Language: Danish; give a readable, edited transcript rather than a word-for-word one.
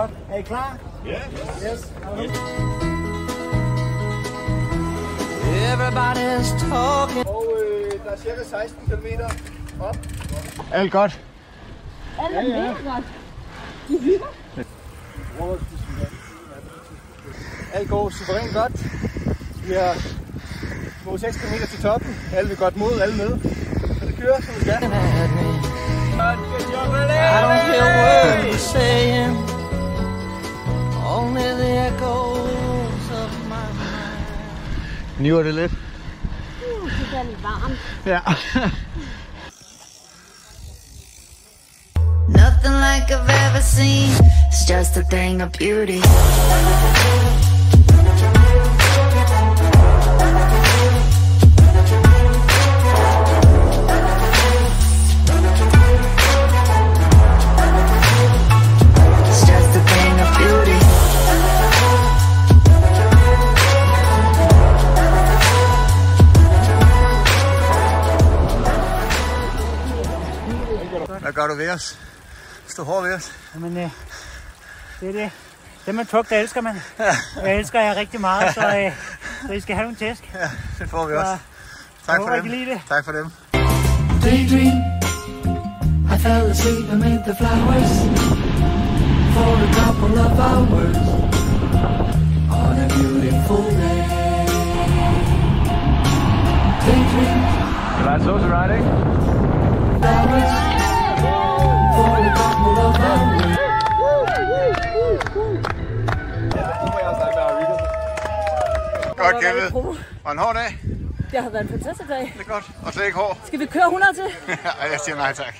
godt. Er I klar? Ja. Yes. Everybody's talking. Og der er cirka 16 km op. Alt godt. Alt er mega godt. De hygger. Alt går suverænt godt. Vi har 6 km til toppen. Alle vil godt mod, alle med. Så det kører, som vi skal. I don't hear a word you're saying, only the echoes of my mind. Niver det lidt? Det er lidt varmt. Ja. Nothing like I've ever seen. It's just a thing of beauty. It's just a thing of beauty. Hvad gør du ved os? Stå hårdt ved os. Jamen, det er det. Det man trygt, det elsker man. Jeg elsker jer rigtig meget, så I skal have nogle tæsk. Ja, det får vi også. Tak for dem. Tak for dem. Daydream, I fell asleep amid the flowers for a couple of hours on a beautiful day. Daydream, That's also riding. flowers for a couple of hours. Godt kæmpet. Og en hård dag. Det har været en fantastisk dag. Det er godt. Og slet ikke hård. Skal vi køre 100 til? Ja, jeg siger nej tak.